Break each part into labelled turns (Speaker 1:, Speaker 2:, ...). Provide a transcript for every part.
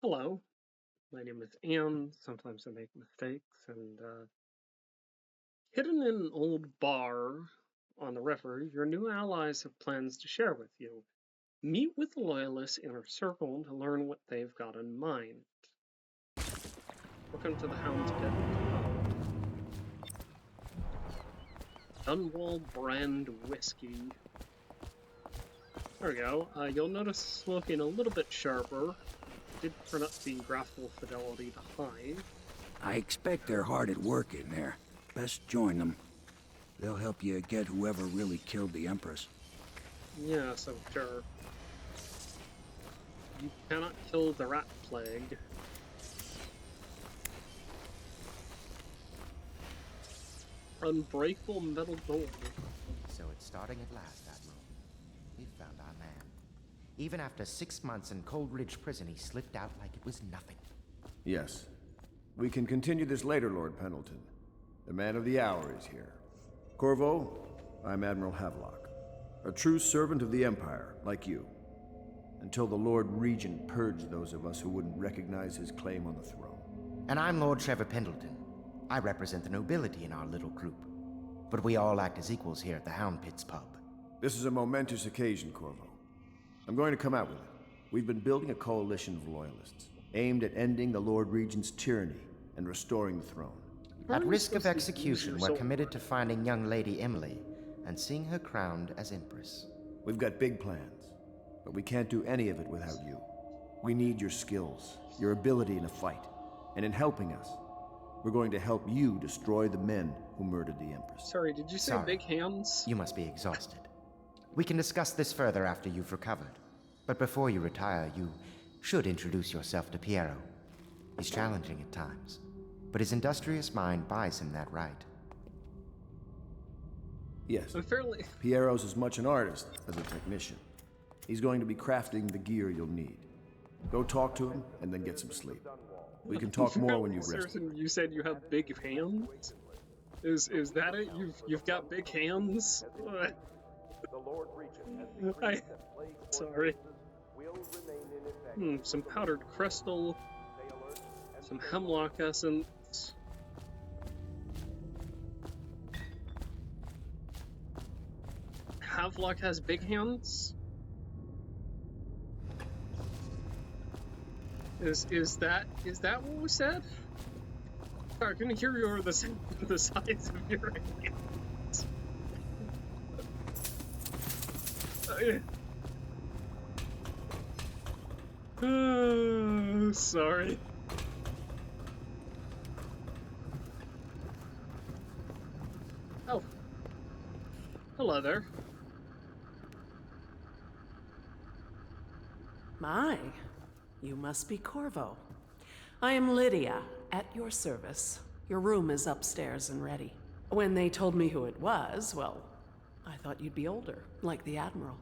Speaker 1: Hello, my name is Anne. Sometimes I make mistakes, and hidden in an old bar on the river, your new allies have plans to share with you. Meet with the Loyalists' inner circle to learn what they've got in mind. Welcome to the Hound's Pit Pub. Dunwall brand whiskey. There we go. You'll notice smoking a little bit sharper. Did turn up the graphical fidelity to high.
Speaker 2: I expect they're hard at work in there. Best join them. They'll help you get whoever really killed the Empress.
Speaker 1: Yes, I'm sure. You cannot kill the rat plague. Unbreakable metal door.
Speaker 3: So it's starting at last, Admiral. We've found our man. Even after 6 months in Cold Ridge Prison, he slipped out like it was nothing.
Speaker 4: Yes. We can continue this later, Lord Pendleton. The man of the hour is here. Corvo, I'm Admiral Havelock. A true servant of the Empire, like you. Until the Lord Regent purged those of us who wouldn't recognize his claim on the throne.
Speaker 3: And I'm Lord Trevor Pendleton. I represent the nobility in our little group. But we all act as equals here at the Hound Pit's pub.
Speaker 4: This is a momentous occasion, Corvo. I'm going to come out with it. We've been building a coalition of loyalists, aimed at ending the Lord Regent's tyranny and restoring the throne.
Speaker 3: At risk of execution, we're committed to finding young Lady Emily and seeing her crowned as Empress.
Speaker 4: We've got big plans, but we can't do any of it without you. We need your skills, your ability in a fight, and in helping us, we're going to help you destroy the men who murdered the Empress.
Speaker 1: Sorry, did you say
Speaker 3: Sorry.
Speaker 1: big hands?
Speaker 3: You must be exhausted. We can discuss this further after you've recovered. But before you retire, you should introduce yourself to Piero. He's challenging at times, but his industrious mind buys him that right.
Speaker 4: Yes,
Speaker 1: I'm fairly...
Speaker 4: Piero's as much an artist as a technician. He's going to be crafting the gear you'll need. Go talk to him, and then get some sleep. We can talk more when you've rested.
Speaker 1: Certain you said you have big hands? Is that it? You've got big hands? Sorry. Some powdered crystal, some hemlock essence. Havelock has big hands? Is that what we said? I couldn't hear you over the size of your hands. Sorry. Oh. Hello there.
Speaker 5: My, you must be Corvo. I am Lydia, at your service. Your room is upstairs and ready. When they told me who it was, well, I thought you'd be older, like the Admiral.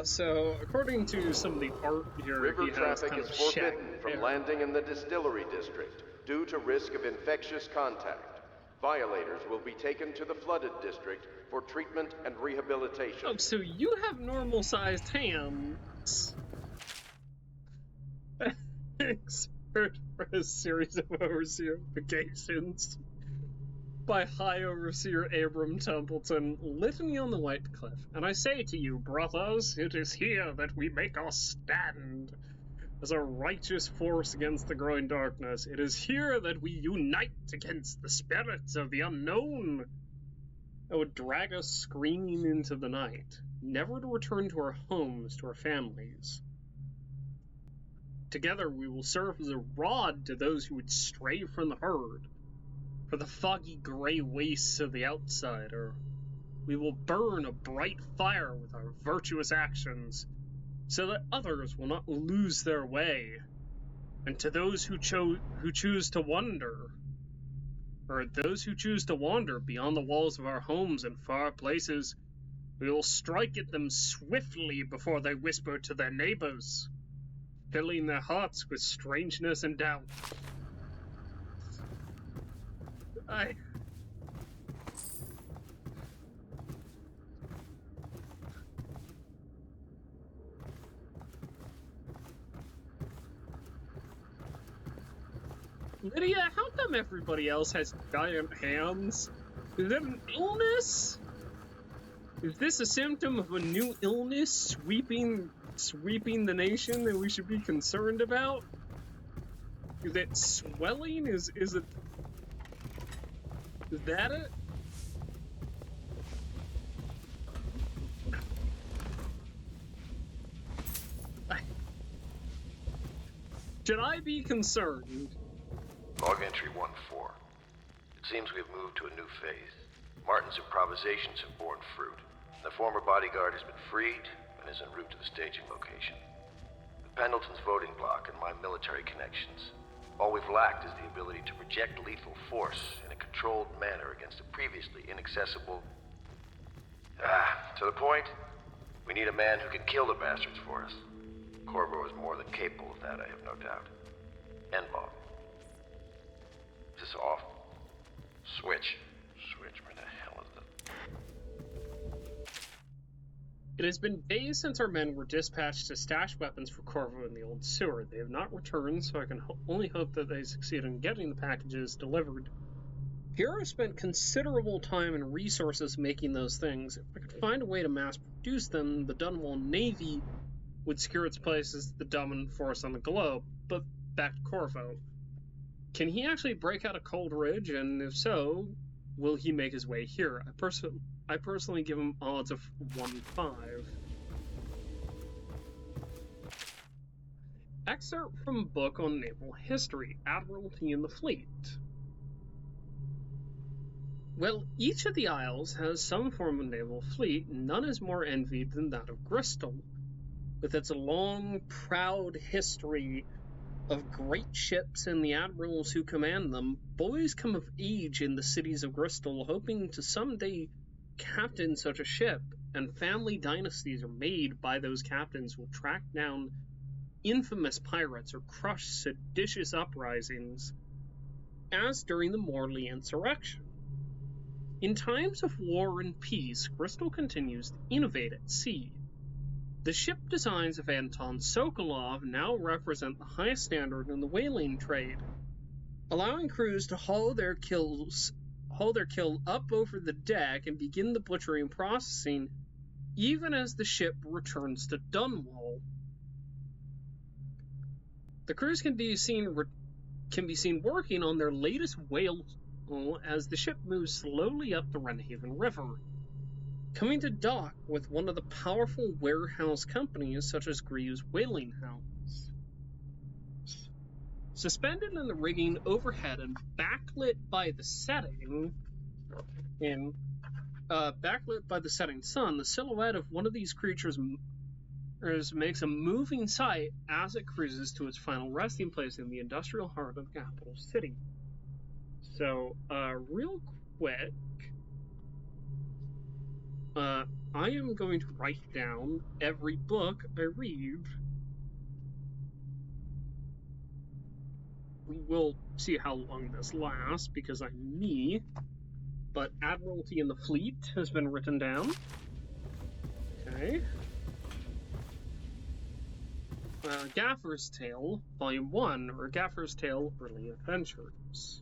Speaker 1: So, according to some of the art here,
Speaker 6: River
Speaker 1: he has
Speaker 6: traffic
Speaker 1: kind
Speaker 6: is
Speaker 1: of
Speaker 6: forbidden
Speaker 1: shaggy
Speaker 6: from
Speaker 1: hair.
Speaker 6: landing in the distillery district due to risk of infectious contact. Violators will be taken to the flooded district for treatment and rehabilitation.
Speaker 1: Oh, so you have normal-sized hands. Expert for a series of overseer vacations by High Overseer Abram Templeton, Litany on the White Cliff. And I say to you, brothers, it is here that we make our stand as a righteous force against the growing darkness. It is here that we unite against the spirits of the unknown that would drag us screaming into the night, never to return to our homes, to our families. Together we will serve as a rod to those who would stray from the herd, for the foggy gray wastes of the outsider. We will burn a bright fire with our virtuous actions, so that others will not lose their way. And to those who choose to wander, or those who choose to wander beyond the walls of our homes and far places, we will strike at them swiftly before they whisper to their neighbors, filling their hearts with strangeness and doubt. Lydia, how come everybody else has giant hands? Is that an illness? Is this a symptom of a new illness sweeping the nation that we should be concerned about? Is it swelling? Is that it? Should I be concerned?
Speaker 7: Log entry 1-4. It seems we've moved to a new phase. Martin's improvisations have borne fruit. The former bodyguard has been freed and is en route to the staging location. With Pendleton's voting bloc and my military connections, all we've lacked is the ability to project lethal force in a controlled manner against a previously inaccessible... to the point, we need a man who can kill the bastards for us. Corvo is more than capable of that, I have no doubt. End log. Is this off? Switch. Where the hell is it?
Speaker 1: It has been days since our men were dispatched to stash weapons for Corvo in the old sewer. They have not returned, so I can only hope that they succeed in getting the packages delivered. Piero spent considerable time and resources making those things. If I could find a way to mass produce them, the Dunwall Navy would secure its place as the dominant force on the globe. But back to Corvo. Can he actually break out of Cold Ridge, and if so, will he make his way here? I personally give him odds of 1-5. Excerpt from book on naval history, Admiralty in the Fleet. Well, each of the Isles has some form of naval fleet, and none is more envied than that of Bristol. With its long, proud history of great ships and the admirals who command them, boys come of age in the cities of Bristol, hoping to someday captain such a ship, and family dynasties are made by those captains who will track down infamous pirates or crush seditious uprisings, as during the Morley insurrection. In times of war and peace, Bristol continues to innovate at sea. The ship designs of Anton Sokolov now represent the highest standard in the whaling trade, allowing crews to haul their kill up over the deck and begin the butchering processing even as the ship returns to Dunwall. The crews can be seen working on their latest whale as the ship moves slowly up the Renhaven River, coming to dock with one of the powerful warehouse companies such as Greaves Whaling House. Suspended in the rigging overhead and backlit by the setting sun, the silhouette of one of these creatures makes a moving sight as it cruises to its final resting place in the industrial heart of the capital city. So, real quick, I am going to write down every book I read. We'll see how long this lasts, because I'm me. But Admiralty in the Fleet has been written down. Okay. Gaffer's Tale, Volume 1, or Gaffer's Tale Early Adventures.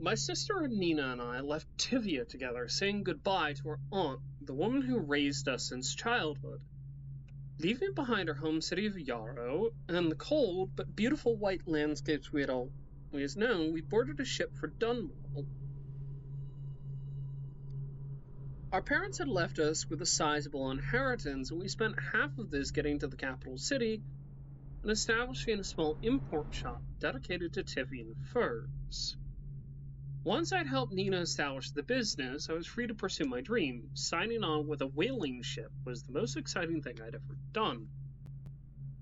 Speaker 1: My sister Nina and I left Tivia together, saying goodbye to our aunt, the woman who raised us since childhood. Leaving behind our home city of Yarrow and the cold but beautiful white landscapes we had always known, we boarded a ship for Dunwall. Our parents had left us with a sizable inheritance, and we spent half of this getting to the capital city and establishing a small import shop dedicated to Tivian furs. Once I'd helped Nina establish the business, I was free to pursue my dream. Signing on with a whaling ship was the most exciting thing I'd ever done,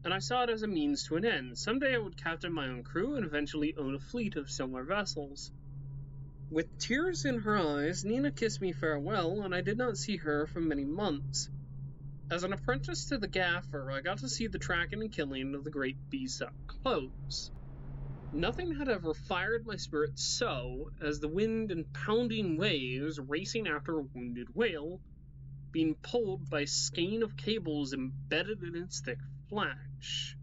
Speaker 1: and I saw it as a means to an end. Someday I would captain my own crew and eventually own a fleet of similar vessels. With tears in her eyes, Nina kissed me farewell, and I did not see her for many months. As an apprentice to the gaffer, I got to see the tracking and killing of the great beasts up close. Nothing had ever fired my spirit so as the wind and pounding waves racing after a wounded whale, being pulled by a skein of cables embedded in its thick flesh.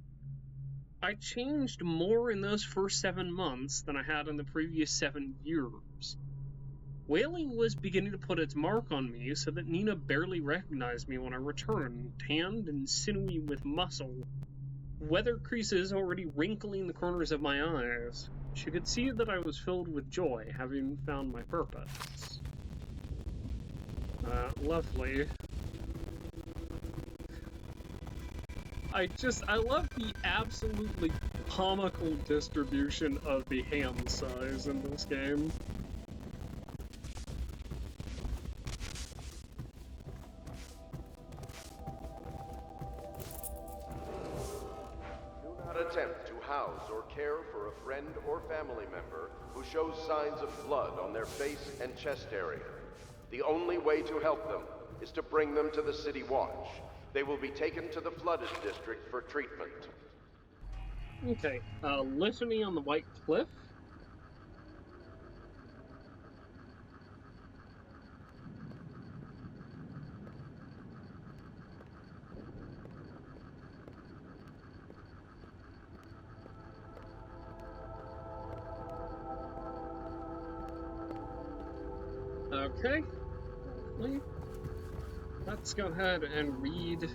Speaker 1: I changed more in those first 7 months than I had in the previous 7 years. Whaling was beginning to put its mark on me so that Nina barely recognized me when I returned, tanned and sinewy with muscle, weather creases already wrinkling the corners of my eyes. She could see that I was filled with joy, having found my purpose. Lovely. I love the absolutely comical distribution of the hand size in this game.
Speaker 6: Do not attempt to house or care for a friend or family member who shows signs of blood on their face and chest area. The only way to help them is to bring them to the City Watch. They will be taken to the flooded district for treatment.
Speaker 1: Okay, Litany on the White Cliff. Okay, let's go ahead and read.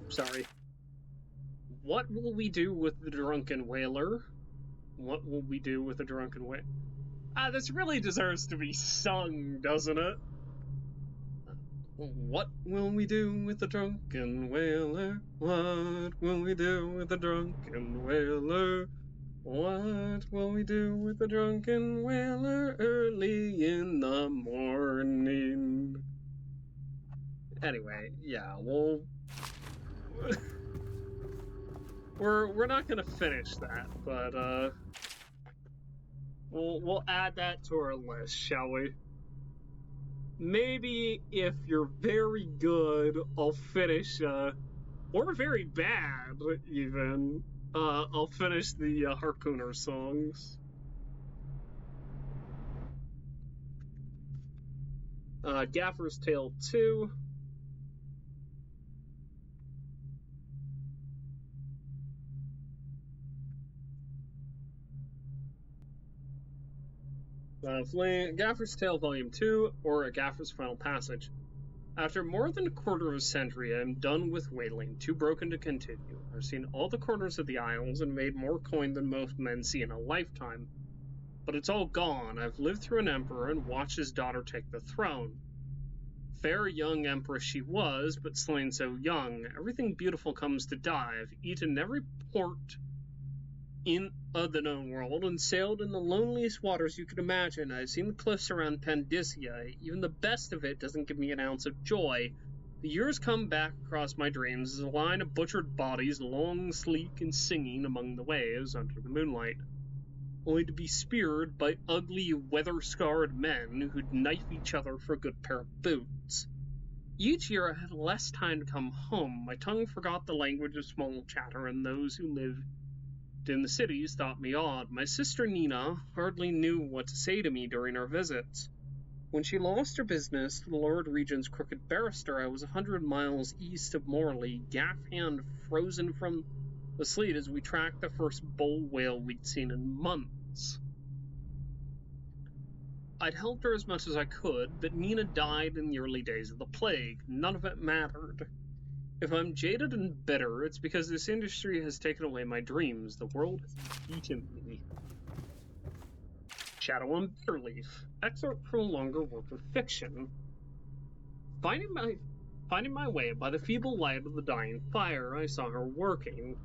Speaker 1: Sorry. What will we do with the drunken whaler? What will we do with the drunken whaler? This really deserves to be sung, doesn't it? What will we do with the drunken whaler? What will we do with the drunken whaler? What will we do with the drunken whaler early in the morning? Anyway, yeah, we'll... we're not gonna finish that, but we'll add that to our list, shall we? Maybe if you're very good, I'll finish, or very bad, even, I'll finish the Harpooner songs. Gaffer's Tale 2. Gaffer's Tale Volume 2, or A Gaffer's Final Passage. After more than a quarter of a century, I am done with whaling, too broken to continue. I've seen all the corners of the isles and made more coin than most men see in a lifetime. But it's all gone. I've lived through an emperor and watched his daughter take the throne. Fair young empress she was, but slain so young. Everything beautiful comes to die. I've eaten every port in the known world and sailed in the loneliest waters you could imagine. I've seen the cliffs around Pandyssia. Even the best of it doesn't give me an ounce of joy. The years come back across my dreams as a line of butchered bodies, long, sleek, and singing among the waves under the moonlight, only to be speared by ugly, weather-scarred men who'd knife each other for a good pair of boots. Each year I had less time to come home. My tongue forgot the language of small chatter, and those who lived in the cities thought me odd. My sister Nina hardly knew what to say to me during our visits. When she lost her business to the Lord Regent's crooked barrister, I was 100 miles east of Morley, gaff hand frozen from the sleet as we tracked the first bull whale we'd seen in months. I'd helped her as much as I could, but Nina died in the early days of the plague. None of it mattered. If I'm jaded and bitter, it's because this industry has taken away my dreams. The world has beaten me. Shadow on Bitterleaf. Excerpt from a longer work of fiction. Finding my way by the feeble light of the dying fire, I saw her working.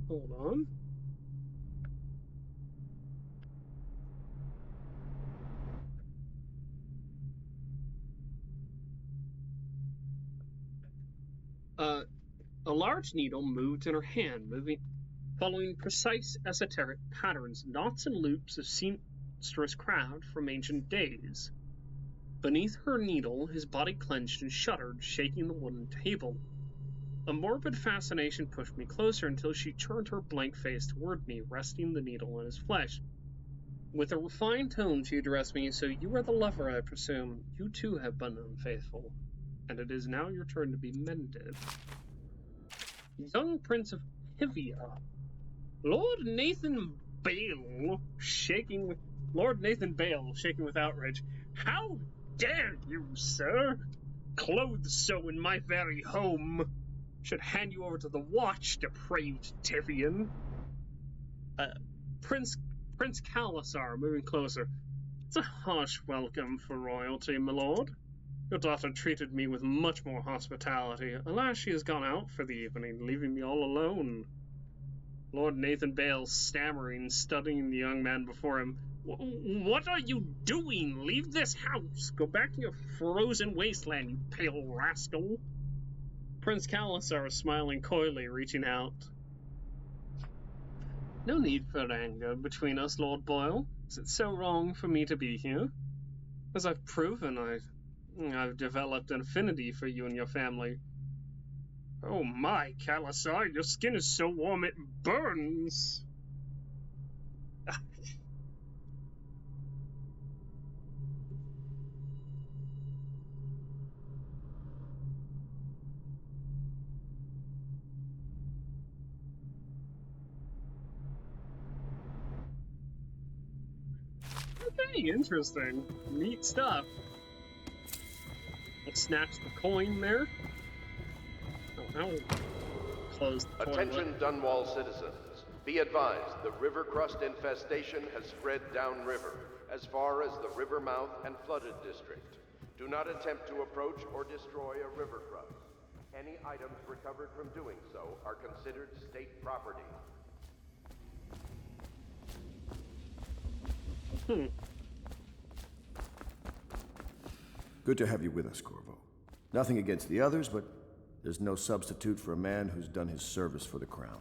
Speaker 1: Hold on. A large needle moved in her hand, following precise esoteric patterns, knots and loops of seamstress craft from ancient days. Beneath her needle, his body clenched and shuddered, shaking the wooden table. A morbid fascination pushed me closer until she turned her blank face toward me, resting the needle in his flesh. With a refined tone, she addressed me. So you are the lover, I presume. You too have been unfaithful, and it is now your turn to be mended. Young Prince of Hivia. Lord Nathan Bale, shaking with outrage. How dare you, sir? Clothed so in my very home. Should hand you over to the watch, depraved Tivian. Prince Kalasar, moving closer. It's a harsh welcome for royalty, my lord. Your daughter treated me with much more hospitality. Alas, she has gone out for the evening, leaving me all alone. Lord Nathan Bale, stammering, studying the young man before him. What are you doing? Leave this house. Go back to your frozen wasteland, you pale rascal. Prince Kalasar, smiling coyly, reaching out. No need for anger between us, Lord Boyle. Is it so wrong for me to be here? As I've proven, I've developed an affinity for you and your family. Oh my, Kalasar, your skin is so warm it burns! Okay, interesting. Neat stuff. Let's snatch the coin there. Oh, I'll close the toilet.
Speaker 6: Attention Dunwall citizens. Be advised, the river crust infestation has spread downriver, as far as the river mouth and flooded district. Do not attempt to approach or destroy a river crust. Any items recovered from doing so are considered state property.
Speaker 4: Good to have you with us, Corvo. Nothing against the others, but there's no substitute for a man who's done his service for the crown.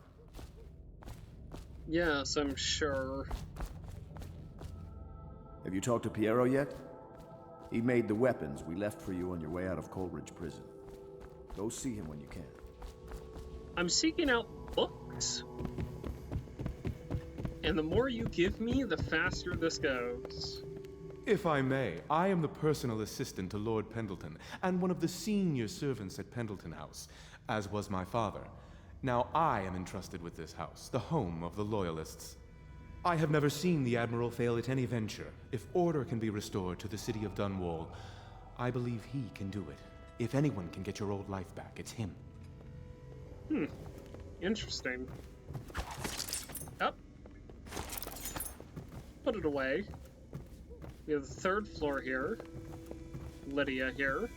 Speaker 1: Yes, I'm sure.
Speaker 4: Have you talked to Piero yet? He made the weapons we left for you on your way out of Coleridge Prison. Go see him when you can.
Speaker 1: I'm seeking out books. And the more you give me, the faster this goes.
Speaker 8: If I may, I am the personal assistant to Lord Pendleton, and one of the senior servants at Pendleton House, as was my father. Now I am entrusted with this house, the home of the Loyalists. I have never seen the Admiral fail at any venture. If order can be restored to the city of Dunwall, I believe he can do it. If anyone can get your old life back, it's him.
Speaker 1: Interesting. Up. Put it away. We have the third floor here. Lydia here.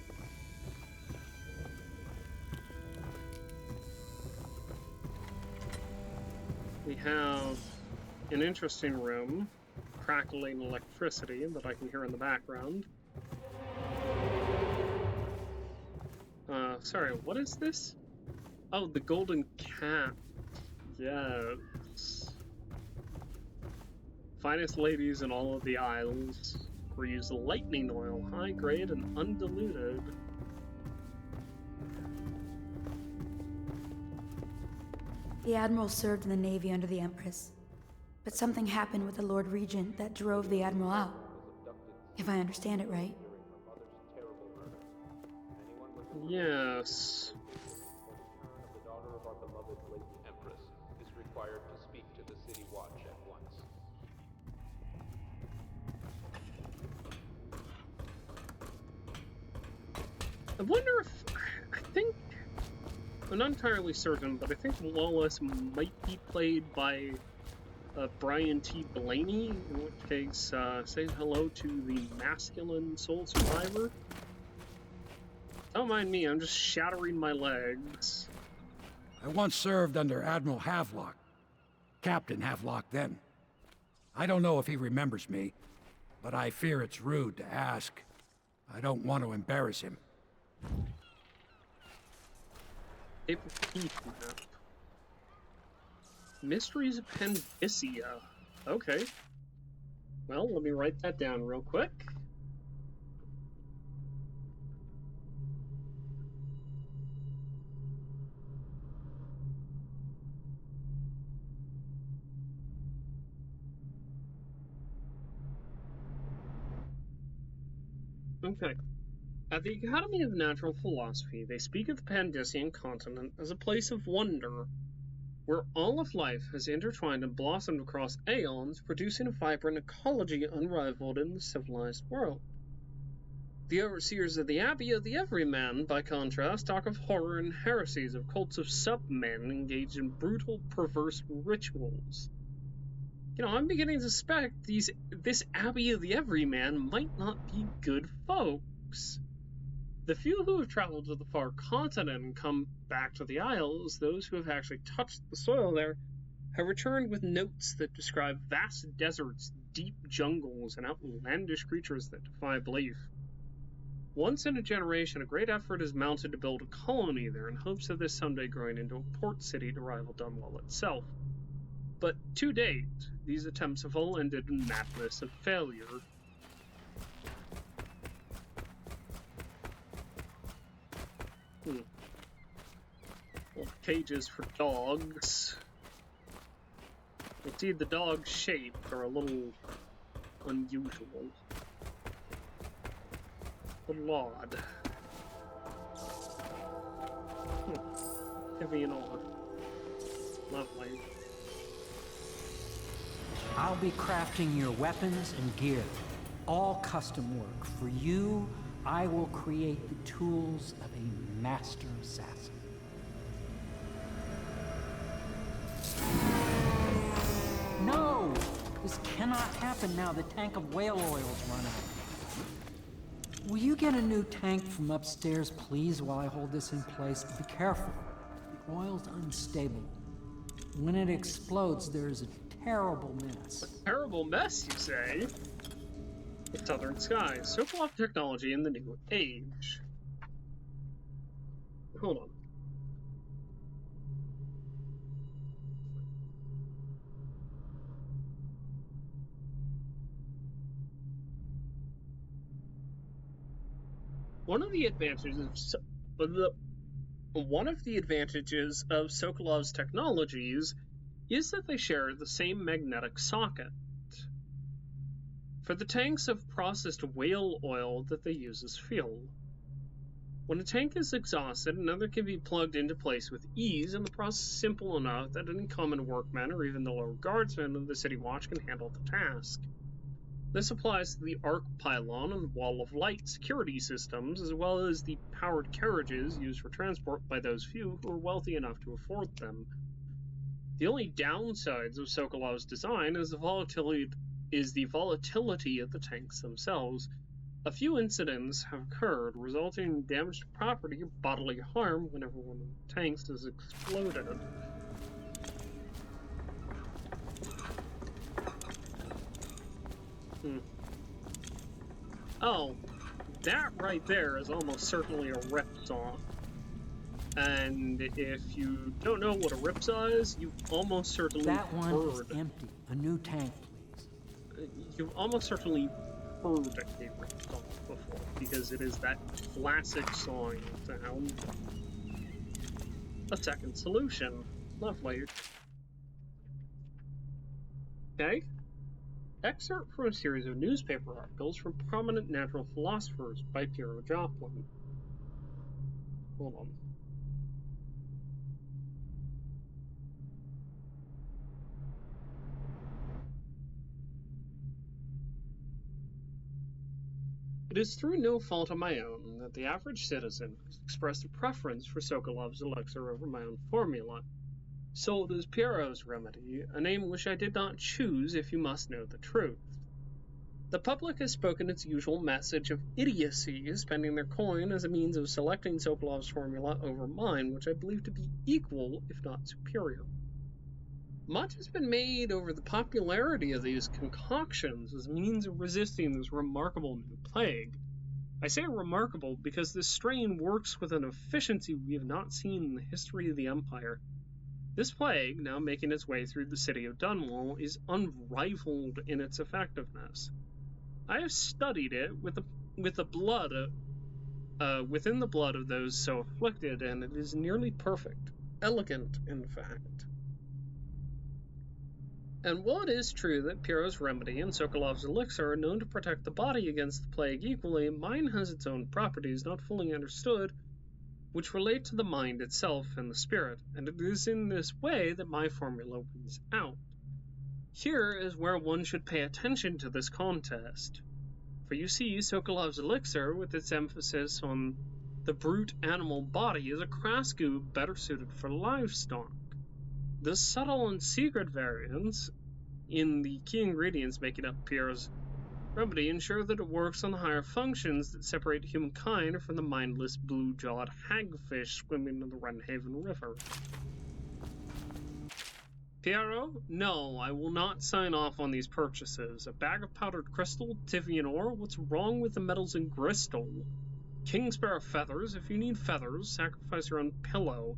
Speaker 1: We have an interesting room, crackling electricity that I can hear in the background. Sorry, what is this? Oh, the golden cat. Yes. Finest ladies in all of the Isles. We use lightning oil, high grade and undiluted.
Speaker 9: The Admiral served in the Navy under the Empress, but something happened with the Lord Regent that drove the Admiral out. If I understand it right.
Speaker 1: Yes.
Speaker 10: The daughter of our beloved late Empress is required to speak to the City Watch at once.
Speaker 1: I wonder if... I'm not entirely certain, but I think Lawless might be played by Brian T. Blaney, in which case, say hello to the masculine sole survivor. Don't mind me, I'm just shattering my legs.
Speaker 2: I once served under Admiral Havelock. Captain Havelock then. I don't know if he remembers me, but I fear it's rude to ask. I don't want to embarrass him.
Speaker 1: Paper Peak map. Mysteries of Pandicia. Okay. Well, let me write that down real quick. Okay. At the Academy of Natural Philosophy, they speak of the Pandician continent as a place of wonder, where all of life has intertwined and blossomed across aeons, producing a vibrant ecology unrivaled in the civilized world. The overseers of the Abbey of the Everyman, by contrast, talk of horror and heresies of cults of sub-men engaged in brutal, perverse rituals. I'm beginning to suspect this Abbey of the Everyman might not be good folks. The few who have traveled to the far continent and come back to the Isles, those who have actually touched the soil there, have returned with notes that describe vast deserts, deep jungles, and outlandish creatures that defy belief. Once in a generation, a great effort is mounted to build a colony there in hopes of this someday growing into a port city to rival Dunwall itself. But to date, these attempts have all ended in madness and failure. Well, cages for dogs. Indeed, the dog's shape are a little unusual. A little odd. Heavy and odd. Lovely.
Speaker 11: I'll be crafting your weapons and gear. All custom work. For you, I will create the tools of a master assassin. No! This cannot happen now. The tank of whale oil's run out. Will you get a new tank from upstairs, please, while I hold this in place? Be careful. The oil's unstable. When it explodes, there's a terrible mess.
Speaker 1: A terrible mess, you say? The Southern Skies. Sokolov technology in the new age. Hold on. One of the advantages of Sokolov's technologies is that they share the same magnetic socket. For the tanks of processed whale oil that they use as fuel. When a tank is exhausted, another can be plugged into place with ease, and the process is simple enough that any common workman or even the lower guardsmen of the City Watch can handle the task. This applies to the arc pylon and wall of light security systems, as well as the powered carriages used for transport by those few who are wealthy enough to afford them. The only downsides of Sokolov's design is the volatility of the tanks themselves. A few incidents have occurred, resulting in damage to property or bodily harm whenever one of the tanks is exploded. Oh, that right there is almost certainly a ripsaw. And if you don't know what a ripsaw is, you've almost certainly
Speaker 11: That one is empty. A new tank, please.
Speaker 1: You've almost certainly heard a ripsaw before, because it is that classic sawing sound. A second solution. Lovely. Okay. Excerpt from a series of newspaper articles from prominent natural philosophers by Piero Joplin. Hold on. It is through no fault of my own that the average citizen has expressed a preference for Sokolov's elixir over my own formula. Sold as Piero's remedy, a name which I did not choose if you must know the truth. The public has spoken its usual message of idiocy, spending their coin as a means of selecting Sokolov's formula over mine, which I believe to be equal, if not superior. Much has been made over the popularity of these concoctions as a means of resisting this remarkable new plague. I say remarkable because this strain works with an efficiency we have not seen in the history of the Empire. This plague, now making its way through the city of Dunwall, is unrivaled in its effectiveness. I have studied it within the blood of those so afflicted, and it is nearly perfect, elegant, in fact. And while it is true that Piero's remedy and Sokolov's elixir are known to protect the body against the plague equally, mine has its own properties not fully understood, which relate to the mind itself and the spirit, and it is in this way that my formula wins out. Here is where one should pay attention to this contest. For you see, Sokolov's elixir, with its emphasis on the brute animal body, is a crass goob better suited for livestock. The subtle and secret variants in the key ingredients making up Pierre's remedy ensure that it works on the higher functions that separate humankind from the mindless blue-jawed hagfish swimming in the Renhaven River. Piero? No, I will not sign off on these purchases. A bag of powdered crystal, Tivian ore? What's wrong with the metals in Bristol? King Sparrow feathers? If you need feathers, sacrifice your own pillow.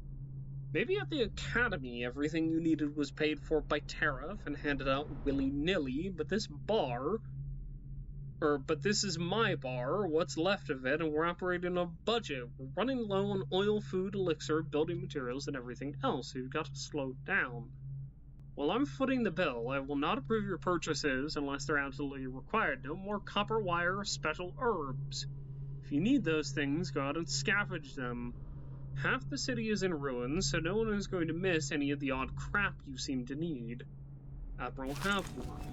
Speaker 1: Maybe at the academy everything you needed was paid for by tariff and handed out willy-nilly, but this is my bar, what's left of it, and we're operating on a budget. We're running low on oil, food, elixir, building materials, and everything else, so you've got to slow down. While I'm footing the bill, I will not approve your purchases unless they're absolutely required. No more copper wire or special herbs. If you need those things, go out and scavenge them. Half the city is in ruins, so no one is going to miss any of the odd crap you seem to need. Admiral Havelock.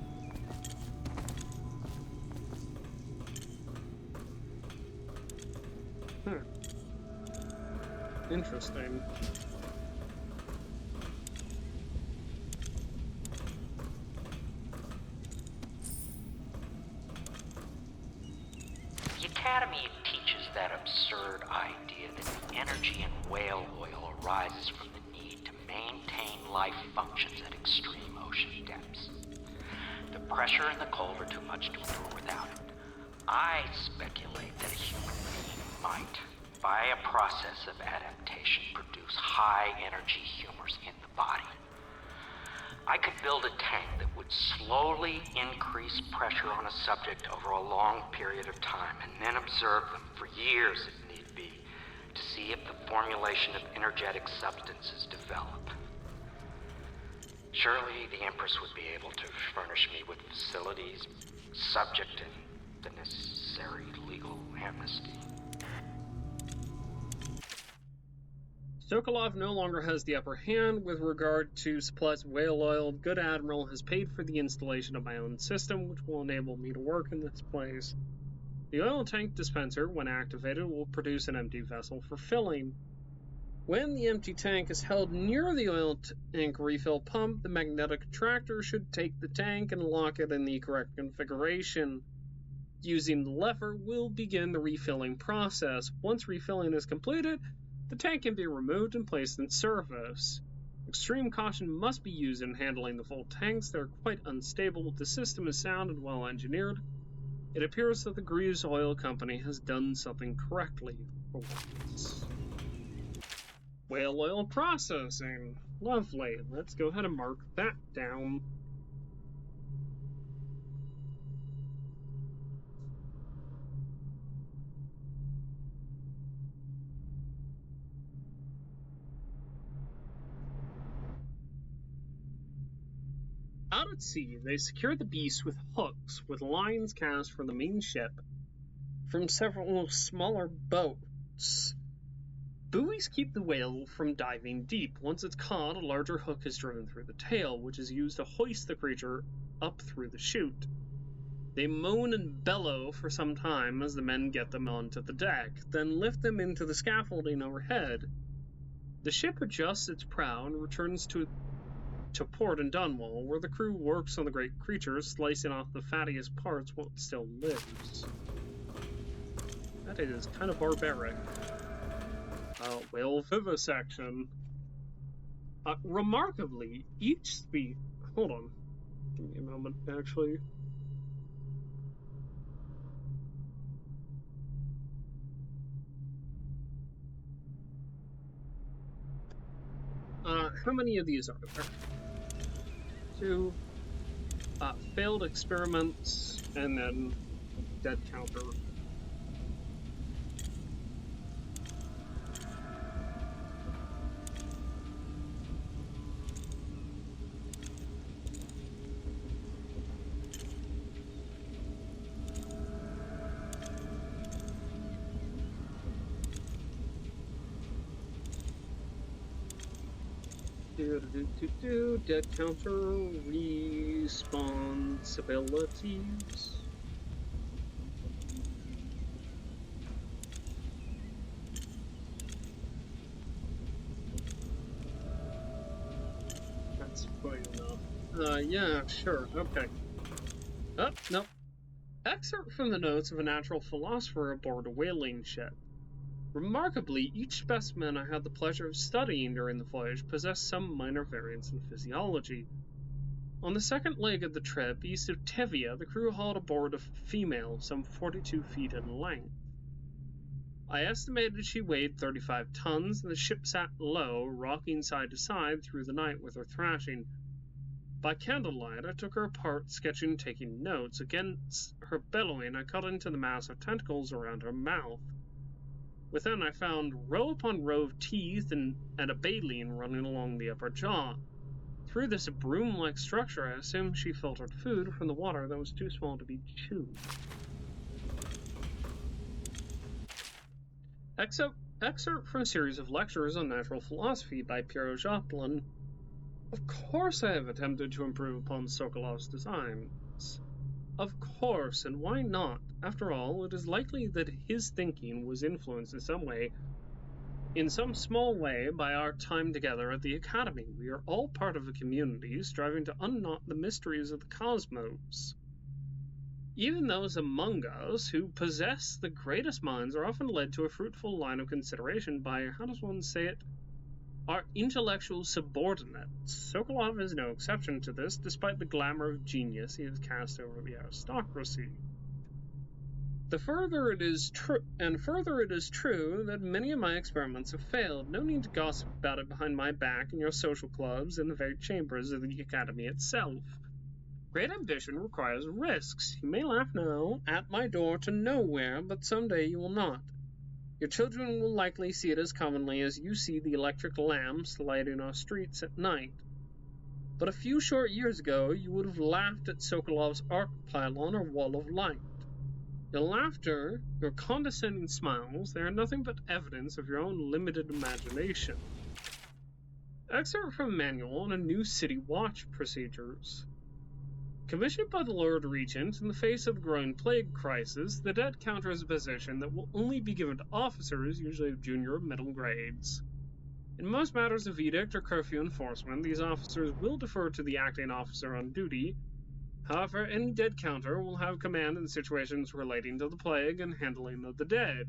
Speaker 1: Interesting.
Speaker 12: The Academy teaches that absurd idea that the energy in whale oil arises from the need to maintain life functions at extreme ocean depths. The pressure and the cold are too much to endure without it. I speculate that a human being might, by a process of adaptation, produce high-energy humors in the body. I could build a tank that would slowly increase pressure on a subject over a long period of time, and then observe them for years if need be, to see if the formulation of energetic substances develop. Surely the Empress would be able to furnish me with facilities, subject to the necessary legal amnesty.
Speaker 1: Sokolov no longer has the upper hand with regard to supplies of whale oil. Good Admiral has paid for the installation of my own system, which will enable me to work in this place. The oil tank dispenser, when activated, will produce an empty vessel for filling. When the empty tank is held near the oil tank refill pump, the magnetic attractor should take the tank and lock it in the correct configuration. Using the lever will begin the refilling process. Once refilling is completed, the tank can be removed and placed in service. Extreme caution must be used in handling the full tanks. They're quite unstable. The system is sound and well engineered. It appears that the Greaves Oil Company has done something correctly for once. Whale oil processing. Lovely. Let's go ahead and mark that down. Out at sea, they secure the beast with hooks, with lines cast from the main ship from several smaller boats. Buoys keep the whale from diving deep. Once it's caught, a larger hook is driven through the tail, which is used to hoist the creature up through the chute. They moan and bellow for some time as the men get them onto the deck, then lift them into the scaffolding overhead. The ship adjusts its prow and returns to port in Dunwall, where the crew works on the great creature, slicing off the fattiest parts while it still lives. That is kind of barbaric. Whale vivisection. Remarkably, each species... Hold on. Give me a moment, actually. How many of these are there? 2. Failed experiments, and then dead counter. Dead counter responsibilities. That's quite enough. Yeah, sure, okay. Oh, no. Excerpt from the notes of a natural philosopher aboard a whaling ship. Remarkably, each specimen I had the pleasure of studying during the voyage possessed some minor variance in physiology. On the second leg of the trip, east of Tevia, the crew hauled aboard a female some 42 feet in length. I estimated she weighed 35 tons, and the ship sat low, rocking side to side through the night with her thrashing. By candlelight, I took her apart, sketching and taking notes. Against her bellowing, I cut into the mass of tentacles around her mouth. Within, I found row upon row of teeth and a baleen running along the upper jaw. Through this broom-like structure, I assumed she filtered food from the water that was too small to be chewed. Excerpt from a series of lectures on natural philosophy by Piero Joplin. Of course I have attempted to improve upon Sokolov's designs. Of course, and why not? After all, it is likely that his thinking was influenced in some small way by our time together at the Academy. We are all part of a community striving to unknot the mysteries of the cosmos. Even those among us who possess the greatest minds are often led to a fruitful line of consideration by, how does one say it, our intellectual subordinates. Sokolov is no exception to this, despite the glamour of genius he has cast over the aristocracy. Further it is true that many of my experiments have failed. No need to gossip about it behind my back in your social clubs and the very chambers of the Academy itself. Great ambition requires risks. You may laugh now at my door to nowhere, but someday you will not. Your children will likely see it as commonly as you see the electric lamps lighting our streets at night. But a few short years ago, you would have laughed at Sokolov's arc pylon or wall of light. Your laughter, your condescending smiles, they are nothing but evidence of your own limited imagination. Excerpt from a manual on a new city watch procedures. Commissioned by the Lord Regent, in the face of the growing plague crisis, the dead counter is a position that will only be given to officers, usually of junior or middle grades. In most matters of edict or curfew enforcement, these officers will defer to the acting officer on duty. However, any dead counter will have command in situations relating to the plague and handling of the dead,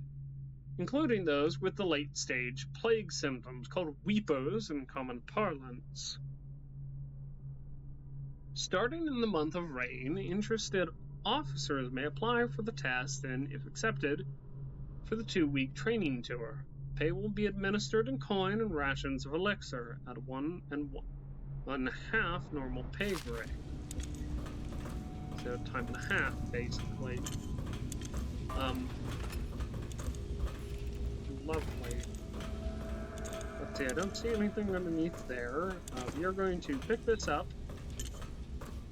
Speaker 1: including those with the late-stage plague symptoms, called weepers in common parlance. Starting in the month of rain, interested officers may apply for the test and, if accepted, for the 2-week training tour. Pay will be administered in coin and rations of elixir at 1 1/2 normal pay grade. So time and a half, basically. Lovely. Let's see, I don't see anything underneath there. We are going to pick this up.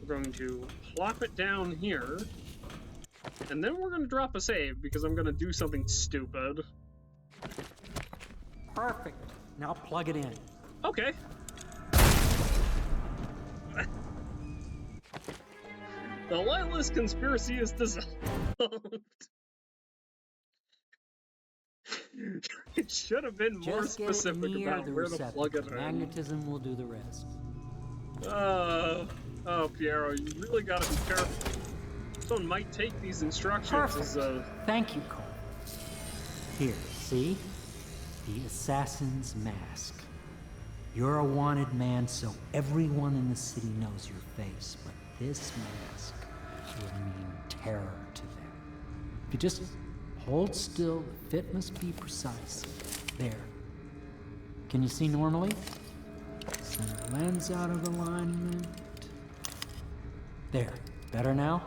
Speaker 1: We're going to plop it down here, and then we're going to drop a save because I'm going to do something stupid.
Speaker 11: Perfect. Now plug it in.
Speaker 1: Okay. The lightless conspiracy is dissolved. It should have been more
Speaker 11: Just get
Speaker 1: specific
Speaker 11: near
Speaker 1: about
Speaker 11: the
Speaker 1: where to plug it
Speaker 11: receptacle.
Speaker 1: in.
Speaker 11: Magnetism will do the rest.
Speaker 1: Oh, Piero, you really gotta be careful. Someone might take these instructions
Speaker 11: Perfect.
Speaker 1: as
Speaker 11: Thank you, Cole. Here, see? The assassin's mask. You're a wanted man, so everyone in the city knows your face, but this mask will mean terror to them. If you just hold still, the fit must be precise. There. Can you see normally? Send the lens out of alignment. There. Better now?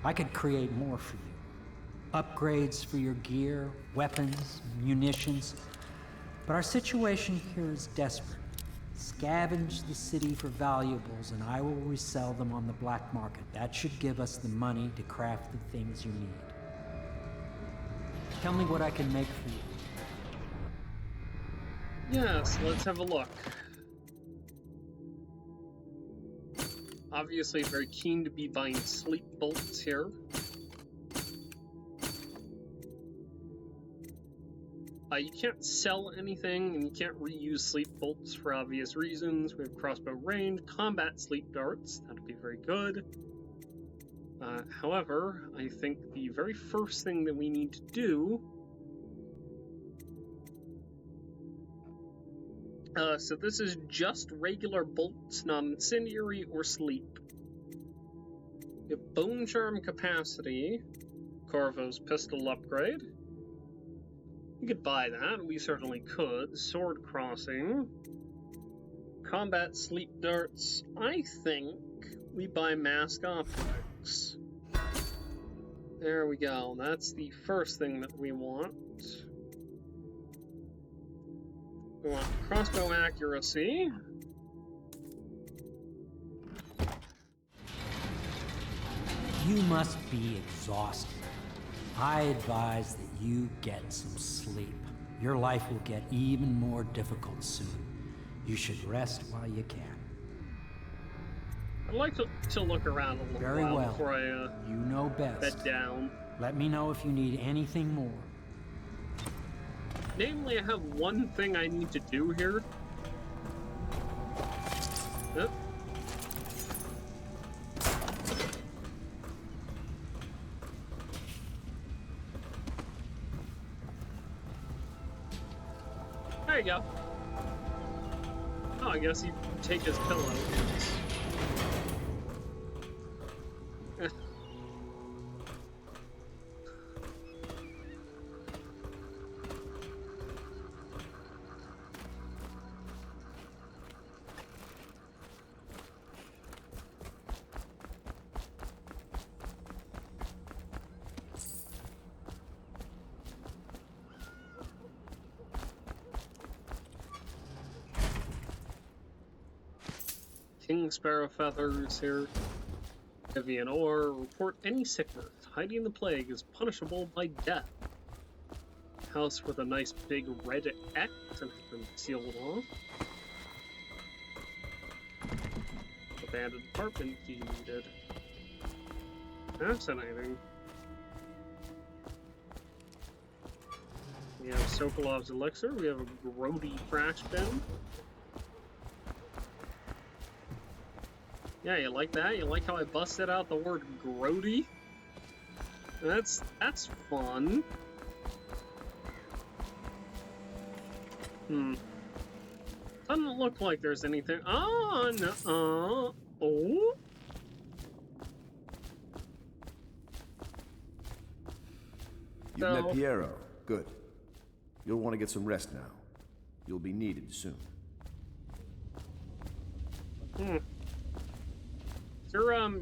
Speaker 11: I could create more for you. Upgrades for your gear, weapons, munitions. But our situation here is desperate. Scavenge the city for valuables and I will resell them on the black market. That should give us the money to craft the things you need. Tell me what I can make for you.
Speaker 1: Yes, let's have a look. obviously very keen to be buying sleep bolts here. You can't sell anything, and you can't reuse sleep bolts for obvious reasons. We have crossbow range, combat sleep darts. That'd be very good. However, I think the very first thing that we need to do... so this is just regular bolts, not incendiary or sleep. We have bone charm capacity, Corvo's pistol upgrade. We could buy that, we certainly could. Sword crossing. Combat sleep darts. I think we buy mask optics. There we go. That's the first thing that we want. We want crossbow accuracy.
Speaker 11: You must be exhausted. I advise that you get some sleep. Your life will get even more difficult soon. You should rest while you can.
Speaker 1: I'd like to look around a little
Speaker 11: Very
Speaker 1: while
Speaker 11: well.
Speaker 1: before I
Speaker 11: You know best.
Speaker 1: bed down.
Speaker 11: Let me know if you need anything more.
Speaker 1: Namely, I have one thing I need to do here. Yep. There you go. Oh, I guess you take his pillow. King Sparrow feathers here. Vivian ore. Report any sickness. Hiding the plague is punishable by death. House with a nice big red X and has been sealed off. Abandoned apartment deeded. Fascinating. We have Sokolov's elixir. We have a grody trash bin. Yeah, you like that? You like how I busted out the word grody? That's fun. Doesn't look like there's anything. Oh, no. Oh.
Speaker 4: You've met Piero. Good. You'll want to get some rest now. You'll be needed soon.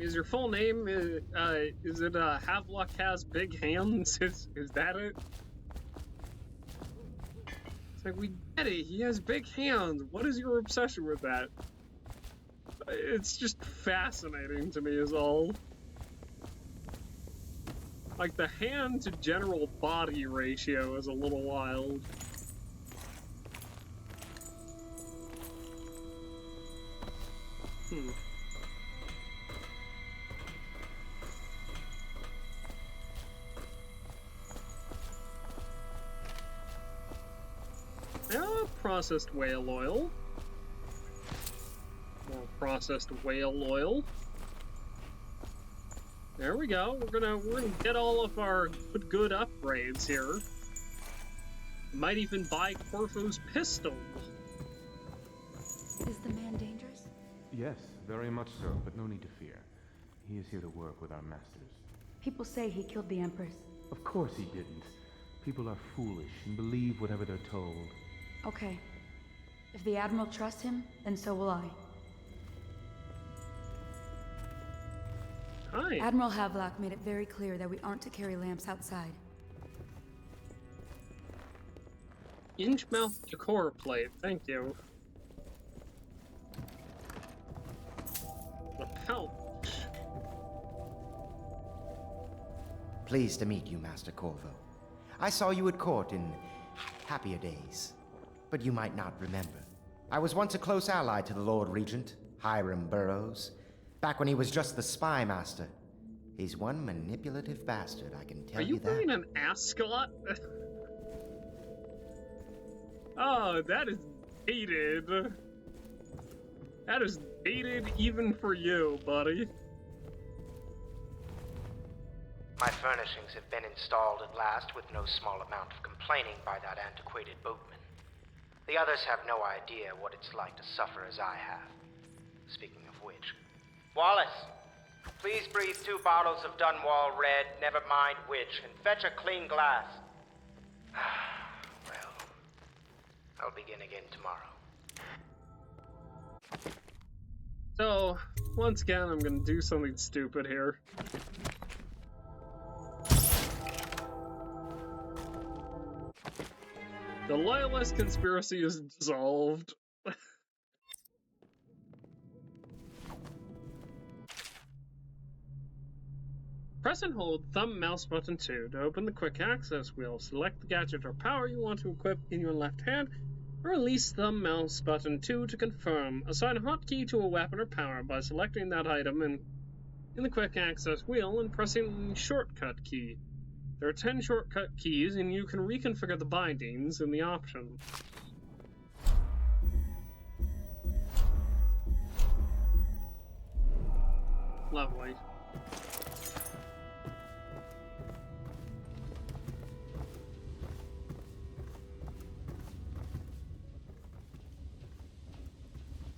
Speaker 1: Is your full name, is it, Havelock has big hands? Is that it? It's like, we get it, he has big hands. What is your obsession with that? It's just fascinating to me is all. Like, the hand to general body ratio is a little wild. Processed whale oil. More processed whale oil. There we go. We're gonna get all of our good upgrades here. Might even buy Corvo's pistol.
Speaker 9: Is the man dangerous?
Speaker 8: Yes, very much so, but no need to fear. He is here to work with our masters.
Speaker 9: People say he killed the Empress.
Speaker 8: Of course he didn't. People are foolish and believe whatever they're told.
Speaker 9: Okay. If the Admiral trusts him, then so will I.
Speaker 1: Hi.
Speaker 9: Admiral Havelock made it very clear that we aren't to carry lamps outside.
Speaker 1: Inch-mouth decor plate, thank you. The pouch.
Speaker 3: Pleased to meet you, Master Corvo. I saw you at court in happier days, but you might not remember. I was once a close ally to the Lord Regent, Hiram Burroughs. Back when he was just the spy master. He's one manipulative bastard, I can tell
Speaker 1: Are you
Speaker 3: that.
Speaker 1: wearing an ascot? Oh, that is dated. That is dated even for you, buddy.
Speaker 12: My furnishings have been installed at last with no small amount of complaining by that antiquated boatman. The others have no idea what it's like to suffer as I have. Speaking of which... Wallace! Please breathe 2 bottles of Dunwall Red, never mind which, and fetch a clean glass. Well, I'll begin again tomorrow.
Speaker 1: So, once again, I'm gonna do something stupid here. The Loyalist conspiracy is dissolved. Press and hold thumb mouse button 2 to open the quick access wheel. Select the gadget or power you want to equip in your left hand, or release thumb mouse button 2 to confirm. Assign a hotkey to a weapon or power by selecting that item in the quick access wheel and pressing the shortcut key. There are 10 shortcut keys, and you can reconfigure the bindings in the options. Lovely.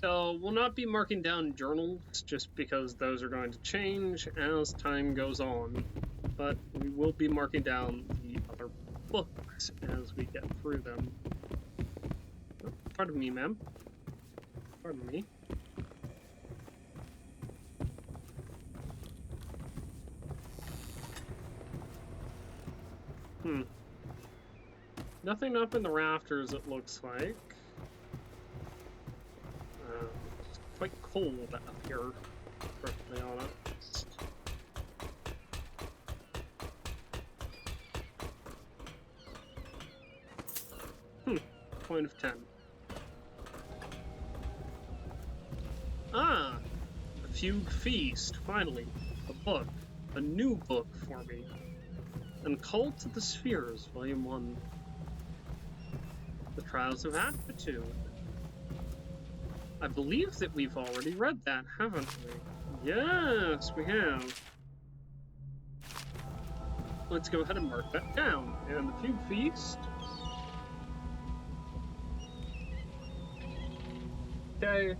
Speaker 1: So, we'll not be marking down journals, just because those are going to change as time goes on. But we will be marking down the other books as we get through them. Oh, pardon me, ma'am. Pardon me. Nothing up in the rafters, it looks like. It's quite cold up here, perfectly honest. Point of 10. Ah! A Fugue Feast, finally. A book. A new book for me. And Cult of the Spheres, Volume 1. The Trials of Aptitude. I believe that we've already read that, haven't we? Yes, we have. Let's go ahead and mark that down. And the Fugue Feast. Okay.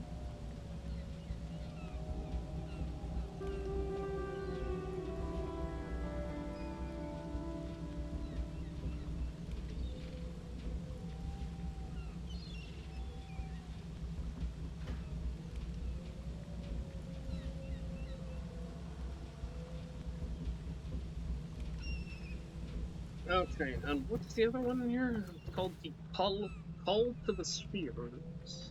Speaker 1: Okay, and what's the other one in here? It's called the Call to the Spheres.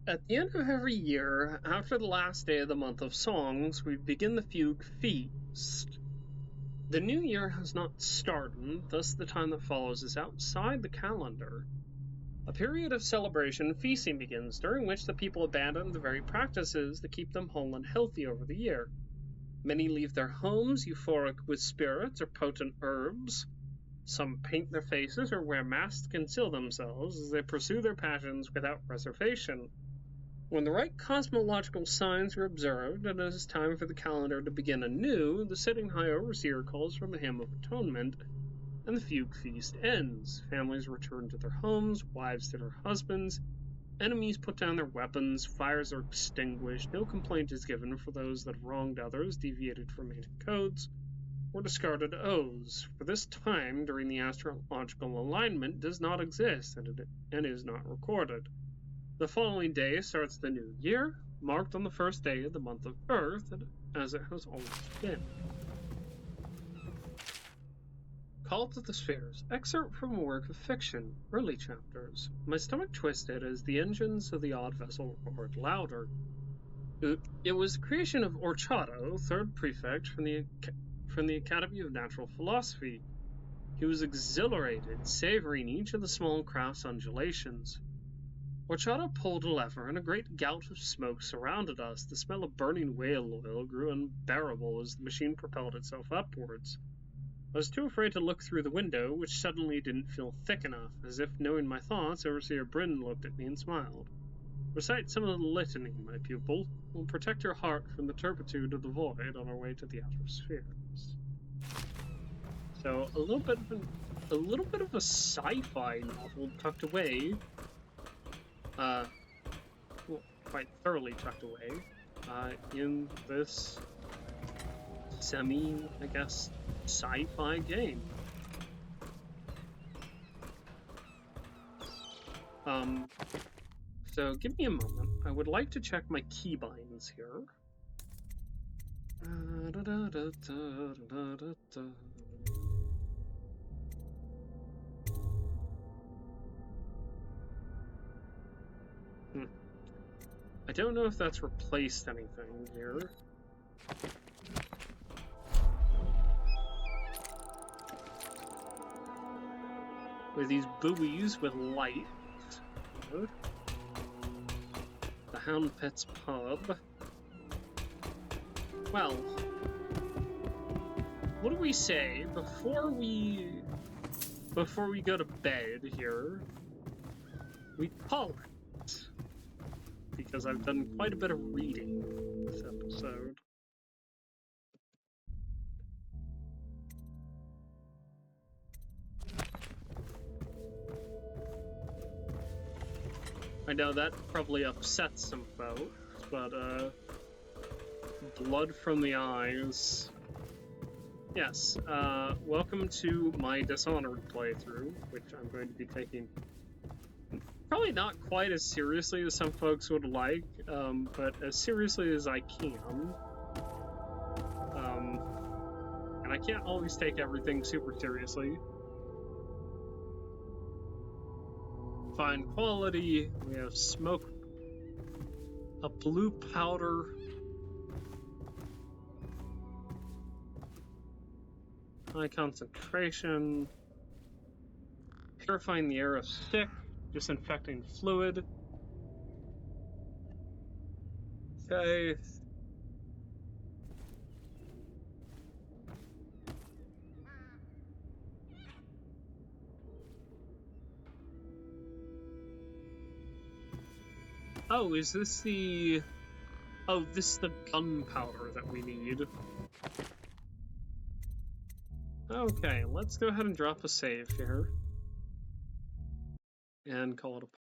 Speaker 1: At the end of every year, after the last day of the month of songs, we begin the Fugue Feast. The new year has not started, thus the time that follows is outside the calendar. A period of celebration and feasting begins, during which the people abandon the very practices that keep them whole and healthy over the year. Many leave their homes euphoric with spirits or potent herbs. Some paint their faces or wear masks to conceal themselves as they pursue their passions without reservation. When the right cosmological signs are observed and it is time for the calendar to begin anew, the sitting high overseer calls for the hymn of atonement, and the Fugue Feast ends. Families return to their homes, wives to their husbands, enemies put down their weapons, fires are extinguished, no complaint is given for those that have wronged others, deviated from ancient codes, or discarded oaths. For this time, during the astrological alignment, does not exist and is not recorded. The following day starts the new year, marked on the first day of the month of Earth, as it has always been. Call to the Spheres. Excerpt from a work of fiction. Early chapters. My stomach twisted as the engines of the odd vessel roared louder. It was the creation of Orchado, third prefect from the Academy of Natural Philosophy. He was exhilarated, savoring each of the small craft's undulations. Orchado pulled a lever, and a great gout of smoke surrounded us. The smell of burning whale oil grew unbearable as the machine propelled itself upwards. I was too afraid to look through the window, which suddenly didn't feel thick enough. As if knowing my thoughts, Overseer Bryn looked at me and smiled. Recite some of the litany, my pupil. We'll protect your heart from the turpitude of the void on our way to the outer spheres. So a little bit of a sci-fi novel tucked away. Well, quite thoroughly tucked away in this semi, I guess, sci-fi game. So give me a moment. I would like to check my keybinds here. I don't know if that's replaced anything here. With these buoys with light. The Hound Pet's pub. Well, what do we say before we go to bed here? We call it, because I've done quite a bit of reading this episode. I know that probably upsets some folks, but blood from the eyes. Yes, welcome to my Dishonored playthrough, which I'm going to be taking probably not quite as seriously as some folks would like, but as seriously as I can. And I can't always take everything super seriously. Fine quality, we have smoke, a blue powder, high concentration, purifying the air of sick, disinfecting fluid. Okay. Oh, is this the... Oh, this is the gunpowder that we need. Okay, let's go ahead and drop a save here. And call it a